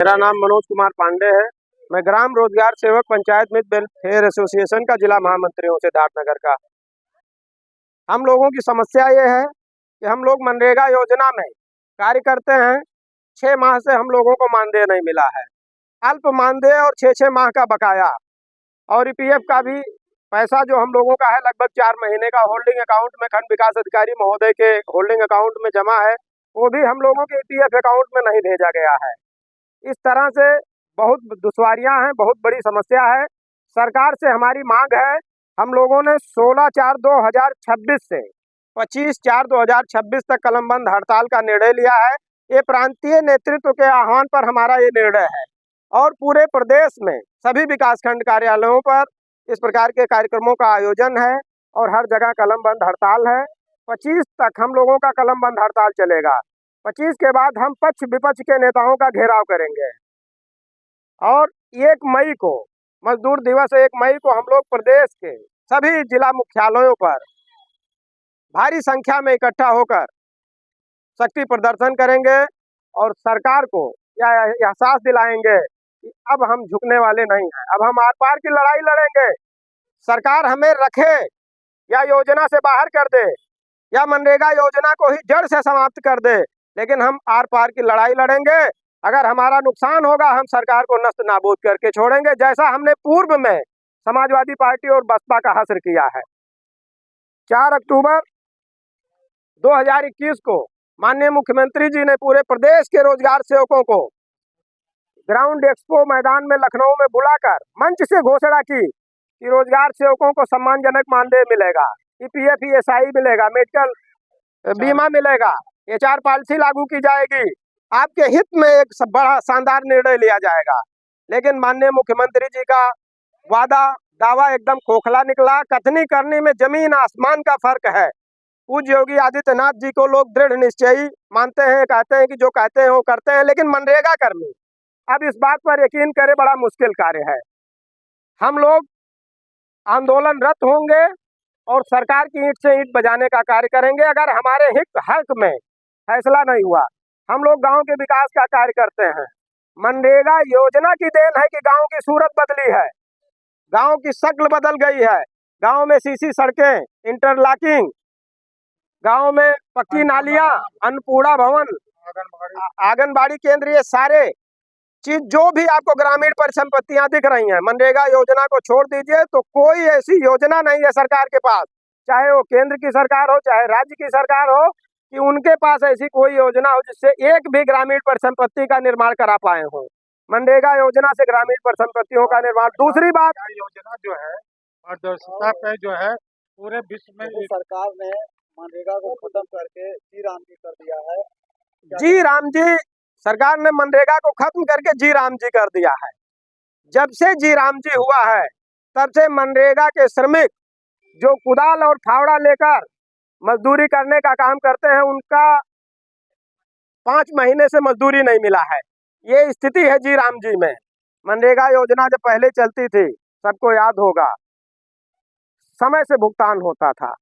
मेरा नाम मनोज कुमार पांडे है। मैं ग्राम रोजगार सेवक पंचायत मित्र वेलफेयर एसोसिएशन का जिला महामंत्री हूँ सिद्धार्थनगर का। हम लोगों की समस्या ये है कि हम लोग मनरेगा योजना में कार्य करते हैं। 6 माह से हम लोगों को मानदेय नहीं मिला है। अल्प मानदेय और 6-6 माह का बकाया और ईपीएफ का भी पैसा जो हम लोगों का है लगभग 4 महीने का होल्डिंग अकाउंट में खंड विकास अधिकारी महोदय के होल्डिंग अकाउंट में जमा है, वो भी हम लोगों के ईपीएफ अकाउंट में नहीं भेजा गया है। इस तरह से बहुत दुश्वारियां हैं, बहुत बड़ी समस्या है। सरकार से हमारी मांग है, हम लोगों ने 16/4/2026 से 25/4/2026 तक कलमबंद हड़ताल का निर्णय लिया है। ये प्रांतीय नेतृत्व के आह्वान पर हमारा ये निर्णय है और पूरे प्रदेश में सभी विकासखंड कार्यालयों पर इस प्रकार के कार्यक्रमों का आयोजन है और हर जगह कलमबंद हड़ताल है। 25 तक हम लोगों का कलमबंद हड़ताल चलेगा। 25 के बाद हम पक्ष विपक्ष के नेताओं का घेराव करेंगे और 1 मई को मजदूर दिवस 1 मई को हम लोग प्रदेश के सभी जिला मुख्यालयों पर भारी संख्या में इकट्ठा होकर शक्ति प्रदर्शन करेंगे और सरकार को यह एहसास दिलाएंगे कि अब हम झुकने वाले नहीं हैं। अब हम आर पार की लड़ाई लड़ेंगे। सरकार हमें रखे या योजना से बाहर कर दे या मनरेगा योजना को ही जड़ से समाप्त कर दे, लेकिन हम आर पार की लड़ाई लड़ेंगे। अगर हमारा नुकसान होगा हम सरकार को नष्ट नाबूद करके छोड़ेंगे, जैसा हमने पूर्व में समाजवादी पार्टी और बसपा का हश्र किया है। 4 अक्टूबर 2021 को माननीय मुख्यमंत्री जी ने पूरे प्रदेश के रोजगार सेवकों को ग्राउंड एक्सपो मैदान में लखनऊ में बुलाकर मंच से घोषणा की कि रोजगार सेवकों को सम्मानजनक मानदेय मिलेगा, ईपीएफ ईएसआई मिलेगा, मेडिकल बीमा मिलेगा, एचआर पॉलिसी लागू की जाएगी। आपके हित में एक बड़ा शानदार निर्णय लिया जाएगा। लेकिन माननीय मुख्यमंत्री जी का दावा एकदम खोखला निकला। कथनी करनी में जमीन आसमान का फर्क है। पूज्य योगी आदित्यनाथ जी को लोग दृढ़ निश्चयी मानते हैं, कहते हैं कि जो कहते हैं वो करते हैं, लेकिन मनरेगा कर्मी अब इस बात पर यकीन करे बड़ा मुश्किल कार्य है। हम लोग आंदोलनरत होंगे और सरकार की ईंट से ईंट बजाने का कार्य करेंगे। अगर हमारे हक में फैसला नहीं हुआ, हम लोग गांव के विकास का कार्य करते हैं। मनरेगा योजना की देन है कि गांव की सूरत बदली है, गांव की शक्ल बदल गई है। गांव में सीसी सड़कें, इंटरलॉकिंग, गांव में पक्की नालियां, अन्नपूर्णा भवन, आंगनबाड़ी केंद्र, ये सारे चीज जो भी आपको ग्रामीण परिसंपत्तियां दिख रही हैं, मनरेगा योजना को छोड़ दीजिए तो कोई ऐसी योजना नहीं है सरकार के पास, चाहे वो केंद्र की सरकार हो चाहे राज्य की सरकार हो, कि उनके पास ऐसी कोई योजना हो जिससे एक भी ग्रामीण परिसंपत्ति का निर्माण करा पाए हो। मनरेगा योजना से ग्रामीण परिसंपत्तियों का निर्माण। दूसरी बात, योजना जो है पारदर्शिता पे जो है पूरे विश्व में सरकार ने मनरेगा को खत्म करके जी राम जी कर दिया है। जी राम जी, सरकार ने मनरेगा को खत्म करके जी राम जी कर दिया है। जब से जी राम जी हुआ है तब से मनरेगा के श्रमिक जो कुदाल और फावड़ा लेकर मजदूरी करने का काम करते हैं, उनका 5 महीने से मजदूरी नहीं मिला है। ये स्थिति है जी राम जी में। मनरेगा योजना जब पहले चलती थी, सबको याद होगा, समय से भुगतान होता था।